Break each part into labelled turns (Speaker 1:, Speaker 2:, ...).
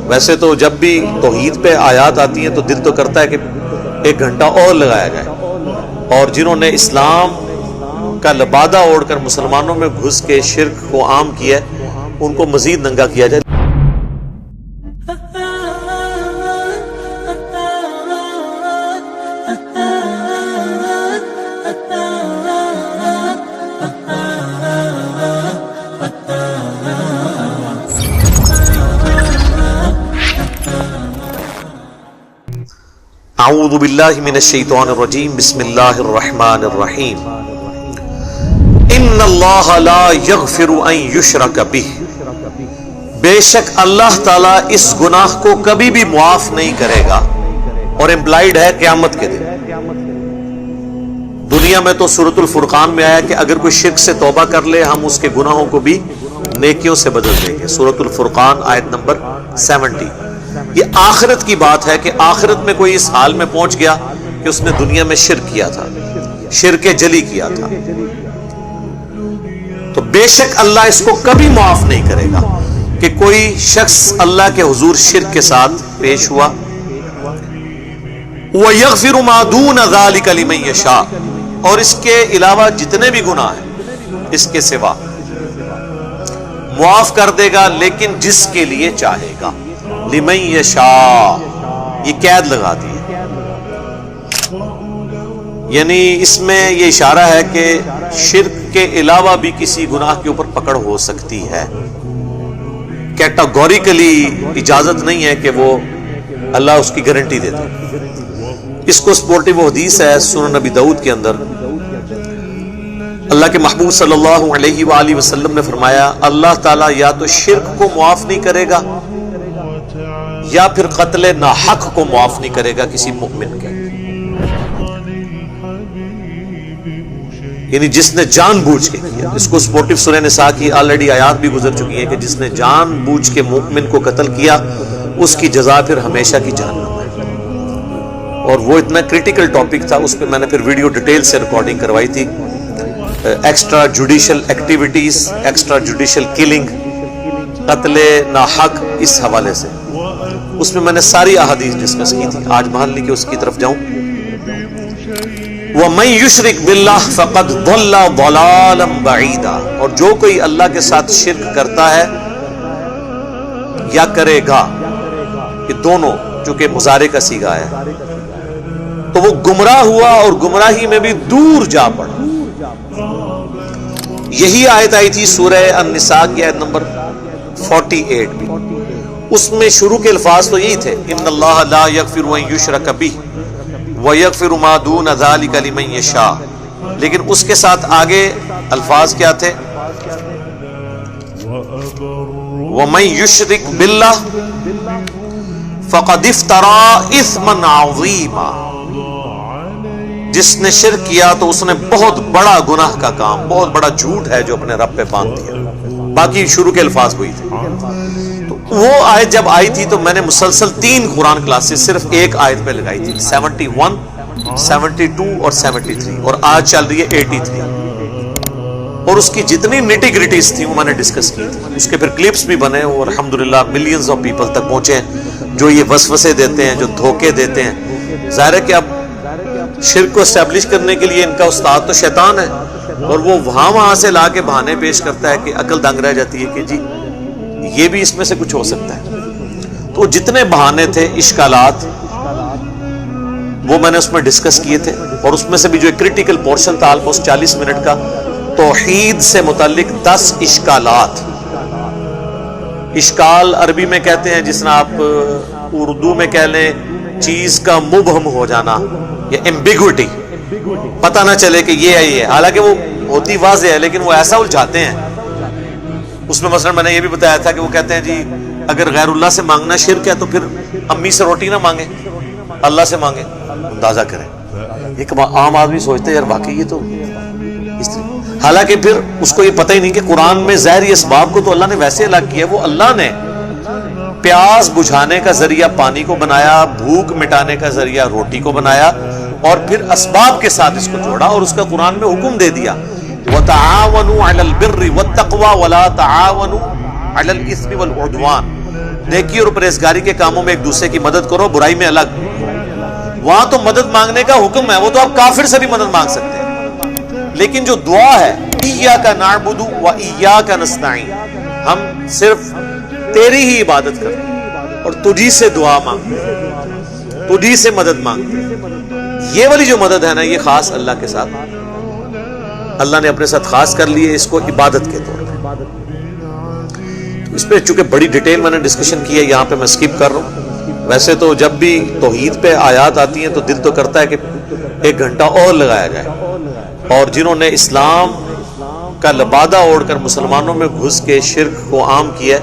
Speaker 1: ویسے تو جب بھی توحید پہ آیات آتی ہیں تو دل تو کرتا ہے کہ 1 گھنٹہ اور لگایا جائے، اور جنہوں نے اسلام کا لبادہ اوڑھ کر مسلمانوں میں گھس کے شرک کو عام کیا ہے ان کو مزید ننگا کیا جائے۔ اعوذ باللہ من الشیطان الرجیم، بسم اللہ الرحمن الرحیم۔ ان اللہ لا یغفر ان یشرک بہ، بے شک اللہ تعالیٰ اس گناہ کو کبھی بھی معاف نہیں کرے گا، اور امپلائیڈ ہے قیامت کے دن۔ دنیا میں تو سورۃ الفرقان میں آیا کہ اگر کوئی شرک سے توبہ کر لے ہم اس کے گناہوں کو بھی نیکیوں سے بدل دیں گے، سورۃ الفرقان آیت نمبر 70۔ یہ آخرت کی بات ہے کہ آخرت میں کوئی اس حال میں پہنچ گیا کہ اس نے دنیا میں شرک کیا تھا، شرک جلی کیا تھا، تو بے شک اللہ اس کو کبھی معاف نہیں کرے گا کہ کوئی شخص اللہ کے حضور شرک کے ساتھ پیش ہوا۔ وَيَغْفِرُ مَا دُونَ ذَلِكَ لِمَن يَشَاءُ، اور اس کے علاوہ جتنے بھی گناہ ہیں اس کے سوا معاف کر دے گا، لیکن جس کے لیے چاہے گا۔ لمن یشاء، یہ قید لگا دی ہے، یعنی اس میں یہ اشارہ ہے کہ شرک کے علاوہ بھی کسی گناہ کے اوپر پکڑ ہو سکتی ہے، کیٹاگوریکلی اجازت نہیں ہے کہ وہ اللہ اس کی گارنٹی دیتا۔ اس کو سپورٹیو حدیث ہے سنن نبی داؤد کے اندر، اللہ کے محبوب صلی اللہ علیہ وآلہ وسلم نے فرمایا اللہ تعالیٰ یا تو شرک کو معاف نہیں کرے گا یا پھر قتل ناحق کو معاف نہیں کرے گا کسی مومن کے، یعنی جس نے جان بوجھ کے کیا۔ اس کو سپورٹیو سورہ نساء کی آلریڈی آیات بھی گزر چکی ہیں کہ جس نے جان بوجھ کے مومن کو قتل کیا اس کی جزا پھر ہمیشہ کی جہنم ہے۔ اور وہ اتنا کریٹیکل ٹاپک تھا، اس پہ میں نے پھر ویڈیو ڈیٹیل سے ریکارڈنگ کروائی تھی، extra judicial activities, extra judicial killing, قتل ناحق، اس حوالے سے اس میں نے ساری احادیث ڈسکس کی تھی۔ آج محل نہیں کہ اس کی طرف جاؤں۔ وَمَن يُشْرِكْ بِاللَّهِ فَقَدْ ضَلَّ ضَلَالًا بَعِيدًا، اور جو کوئی اللہ کے ساتھ شرک کرتا ہے یا کرے گا، یہ دونوں چونکہ مضارع کا صیغہ ہے، تو وہ گمراہ ہوا اور گمراہی میں بھی دور جا پڑا۔ یہی آیت آئی تھی سورہ النساء کی آیت نمبر 48 بھی، اس میں شروع کے الفاظ تو یہی تھے، ان اللہ لا یغفر ان یشرک بہ ویغفر ما دون ذلک لمن یشاء، لیکن اس کے ساتھ آگے الفاظ کیا تھے؟ ومن یشرک باللہ فقد افترى اثما عظیما، جس نے شرک کیا تو اس نے بہت بڑا گناہ کا کام، بہت بڑا جھوٹ ہے جو اپنے رب پہ باندھ دیا۔ باقی شروع کے الفاظ وہی تھے۔ تو وہ آیت جب آئی تھی تو میں نے مسلسل 3 قرآن کلاسز صرف ایک آیت پہ لگائی تھی، 71، 72 اور 73، اور آج چل رہی ہے 83، اور اس کی جتنی نیٹی گریٹیز تھیں وہ میں نے ڈسکس کی تھی۔ اس کے پھر کلپس بھی بنے اور الحمدللہ ملینز آف پیپل تک پہنچے ہیں جو یہ وسوسے دیتے ہیں، جو دھوکے دیتے ہیں۔ ظاہر ہے کہ اب شرک کو اسٹیبلش کرنے کے لیے ان کا استاد تو شیطان ہے، اور وہ وہاں سے لا کے بہانے پیش کرتا ہے کہ عقل دنگ رہ جاتی ہے کہ جی یہ بھی اس میں سے کچھ ہو سکتا ہے۔ تو جتنے بہانے تھے، اشکالات، وہ میں نے اس میں ڈسکس کیے تھے، اور اس میں سے بھی جو ایک کریٹیکل پورشن تھا آلموسٹ 40 منٹ کا، توحید سے متعلق 10 اشکالات۔ اشکال عربی میں کہتے ہیں جس طرح آپ اردو میں کہہ لیں چیز کا مبہم ہو جانا یا ایمبیگوٹی، پتہ نہ چلے کہ یہ ہے یہ، حالانکہ وہ ہوتی واضح ہے لیکن وہ ایسا الجھاتے ہیں۔ اس میں مثلا میں نے یہ بھی بتایا تھا کہ وہ کہتے ہیں جی اگر غیر اللہ سے مانگنا شرک ہے تو پھر امی سے روٹی نہ مانگے، اللہ سے مانگے۔ اندازہ کریں، ایک عام آدمی سوچتے ہیں یار واقعی یہ تو اس طرح، حالانکہ پھر اس کو یہ پتہ ہی نہیں کہ قرآن میں ظاہری اسباب کو تو اللہ نے ویسے الگ کیا ہے۔ وہ اللہ نے پیاس بجھانے کا ذریعہ پانی کو بنایا، بھوک مٹانے کا ذریعہ روٹی کو بنایا، اور پھر اسباب کے ساتھ اس کو جوڑا، اور اس کا قرآن میں حکم دے دیا وَتَعَاوَنُوا عَلَى الْبِرِّ وَالتَّقْوَى وَلَا تَعَاوَنُوا عَلَى الْإِثْمِ وَالْعُدْوَانِ، نیکی اور پرہیزگاری کے کاموں میں ایک دوسرے کی مدد کرو، برائی میں الگ۔ وہاں تو مدد مانگنے کا حکم ہے، وہ تو آپ کافر سے بھی مدد مانگ سکتے ہیں، لیکن جو دعا ہے ایاک نعبد و ایاک نستعین، ہم صرف تیری ہی عبادت کرتے ہیں اور تجھی سے دعا مانگتے ہیں، تجھی سے مدد مانگتے ہیں۔ یہ والی جو مدد ہے نا، یہ خاص اللہ کے ساتھ، اللہ نے اپنے ساتھ خاص کر لی ہے اس کو عبادت کے طور پہ۔ تو اس پہ چونکہ بڑی ڈیٹیل میں نے ڈسکشن کی ہے، یہاں پہ میں سکپ کر رہا ہوں۔ ویسے تو جب بھی توحید پہ آیات آتی ہیں تو دل تو کرتا ہے کہ 1 گھنٹہ اور لگایا جائے، اور جنہوں نے اسلام کا لبادہ اوڑھ کر مسلمانوں میں گھس کے شرک کو عام کیا ہے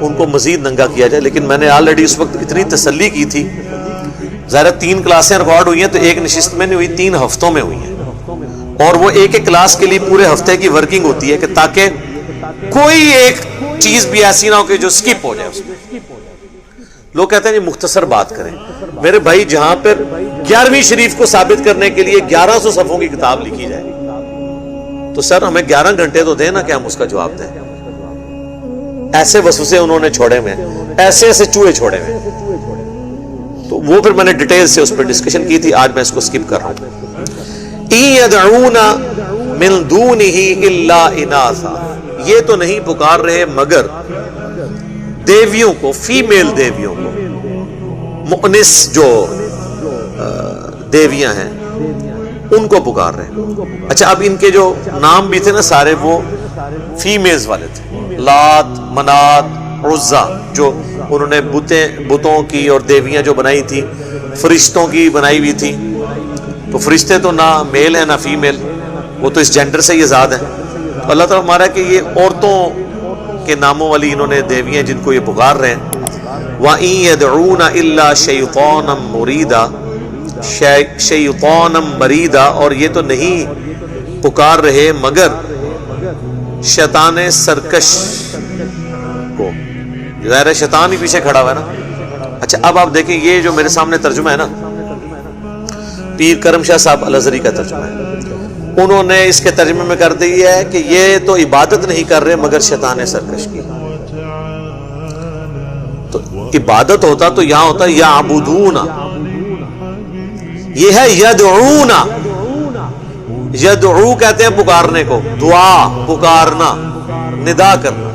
Speaker 1: ان کو مزید ننگا کیا جائے، لیکن میں نے آلریڈی اس وقت اتنی تسلی کی تھی۔ ظاہر 3 کلاسیں ریکارڈ ہوئی ہیں تو ایک نشست میں نہیں ہوئی، 3 ہفتوں میں ہوئی ہیں، اور وہ ایک ایک کلاس کے لیے پورے ہفتے کی ورکنگ ہوتی ہے کہ تاکہ کوئی ایک چیز بھی ایسی نہ ہو کہ جو سکپ ہو جائے اس میں۔ لوگ کہتے ہیں جی مختصر بات کریں، میرے بھائی جہاں پر 11ویں شریف کو ثابت کرنے کے لیے 1100 صفحوں کی کتاب لکھی جائے تو سر ہمیں 11 گھنٹے تو دیں نا کہ ہم اس کا جواب دیں۔ ایسے وسوسے انہوں نے چھوڑے ہوئے ہیں، ایسے ایسے چوہے چھوڑے ہوئے ہیں، تو وہ پھر میں نے ڈیٹیل سے اس پر ڈسکشن کی تھی، آج میں اس کو سکپ کر رہا ہوں۔ إِن يَدْعُونَ مِن دُونِهِ إِلَّا إِنَاثًا، یہ تو نہیں پکار رہے مگر دیویوں کو، فیمیل دیویوں کو، مؤنس جو دیویاں ہیں ان کو پکار رہے ہیں۔ اچھا اب ان کے جو نام بھی تھے نا سارے وہ فیمیلز والے تھے، لات، منات، عزا، جو انہوں نے بتوں کی اور دیویاں جو بنائی تھی فرشتوں کی بنائی ہوئی تھی، تو فرشتے تو نہ میل ہیں نہ فیمیل، وہ تو اس جینڈر سے ہی آزاد ہیں۔ تو اللہ تعالیٰ ہمارا کہ یہ عورتوں کے ناموں والی انہوں نے دیویاں جن کو یہ پکار رہے ہیں۔ وَإِن يَدْعُونَ إِلَّا شَيْطَانًا مُرِيدًا، شیطانًا مریدا، اور یہ تو نہیں پکار رہے مگر شیطان سرکش کو، ظاہر ہے شیطان ہی پیچھے کھڑا ہوا ہے نا۔ اچھا اب آپ دیکھیں یہ جو میرے سامنے ترجمہ ہے نا، پیر کرم شاہ صاحب الازہری کا ترجمہ ہے، انہوں نے اس کے ترجمے میں کر دی ہے کہ یہ تو عبادت نہیں کر رہے مگر شیطان سرکش کی۔ تو عبادت ہوتا تو یہاں ہوتا یعبدون، یہ ہے یدعون، یدعو کہتے ہیں پکارنے کو، دعا، پکارنا، ندا کرنا۔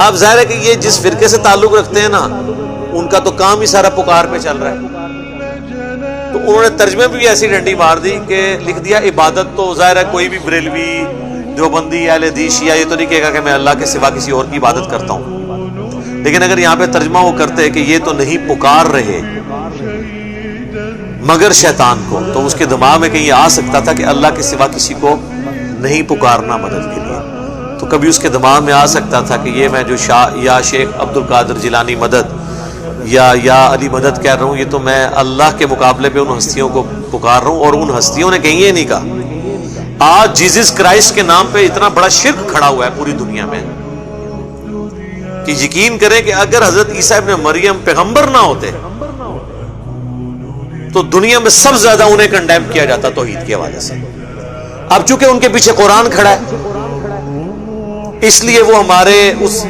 Speaker 1: اب ظاہر ہے کہ یہ جس فرقے سے تعلق رکھتے ہیں نا ان کا تو کام ہی سارا پکار پہ چل رہا ہے، تو انہوں نے ترجمے بھی ایسی ڈنڈی مار دی کہ لکھ دیا عبادت تو ظاہر ہے کوئی بھی بریلوی، دیوبندی، اہل حدیث، شیعہ یہ تو نہیں کہے گا کہ میں اللہ کے سوا کسی اور کی عبادت کرتا ہوں، لیکن اگر یہاں پہ ترجمہ وہ کرتے کہ یہ تو نہیں پکار رہے مگر شیطان کو، تو اس کے دماغ میں کہیں یہ آ سکتا تھا کہ اللہ کے سوا کسی کو نہیں پکارنا مدد کے لیے، تو کبھی اس کے دماغ میں آ سکتا تھا کہ یہ میں جو یا شیخ عبد القادر جیلانی مدد یا علی مدد کہہ رہا ہوں، یہ تو میں اللہ کے مقابلے پہ ان ہستیوں کو پکار رہا ہوں، اور ان ہستیوں نے کہیں یہ نہیں کہا۔ آج جیزس کرائسٹ کے نام پہ اتنا بڑا شرک کھڑا ہوا ہے پوری دنیا میں کہ یقین کریں کہ اگر حضرت عیسیٰ ابن مریم پیغمبر نہ ہوتے تو دنیا میں سب سے زیادہ انہیں کنڈیم کیا جاتا توحید کے حوالے سے۔ اب چونکہ ان کے پیچھے قرآن کھڑا ہے اس لیے وہ ہمارے اس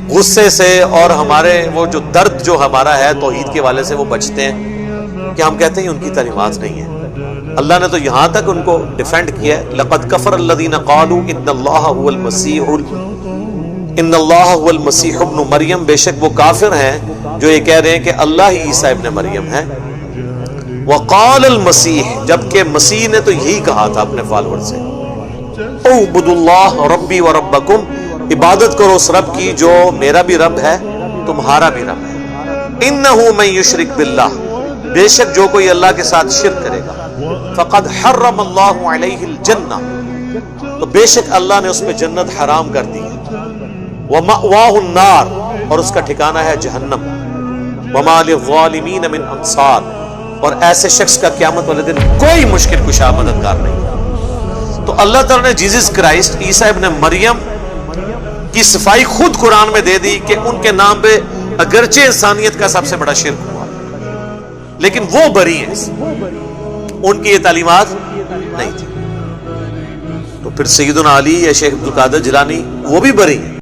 Speaker 1: غصے سے اور ہمارے وہ جو درد جو ہمارا ہے توحید کے حوالے سے وہ بچتے ہیں کہ ہم کہتے ہیں ان کی تعلیمات نہیں ہیں۔ اللہ نے تو یہاں تک ان کو ڈیفینڈ کیا ہے، لقد کفر الذین قالوا ان اللہ هو المسیح ابن مریم، بے شک وہ کافر ہیں جو یہ کہہ رہے ہیں کہ اللہ ہی عیسیٰ ابن مریم ہے۔ وقال المسیح، جبکہ مسیح نے تو یہی کہا تھا اپنے فالوور سے، اعبدوا اللہ ربی و ربکم، عبادت کرو اس رب کی جو میرا بھی رب ہے تمہارا بھی رب ہے۔ انہ من یشرک باللہ، بے شک جو کوئی اللہ کے ساتھ شرک کرے گا، فقد حرم اللہ علیہ الجنہ، تو بے شک اللہ نے اس پہ جنت حرام کر دی ہے، ومأواہ النار، اور اس کا ٹھکانہ ہے جہنم، وما للظالمین من انصار، اور ایسے شخص کا قیامت والے دن کوئی مشکل کشا مددگار نہیں۔ تو اللہ تعالیٰ نے جیزس کرائسٹ عیسیٰ ابن مریم کی صفائی خود قرآن میں دے دی کہ ان کے نام پہ اگرچہ انسانیت کا سب سے بڑا شرک ہوا لیکن وہ بری ہیں، ان کی یہ تعلیمات نہیں تھی۔ تو پھر سیدنا علی یا شیخ عبد القادر جیلانی وہ بھی بری ہیں،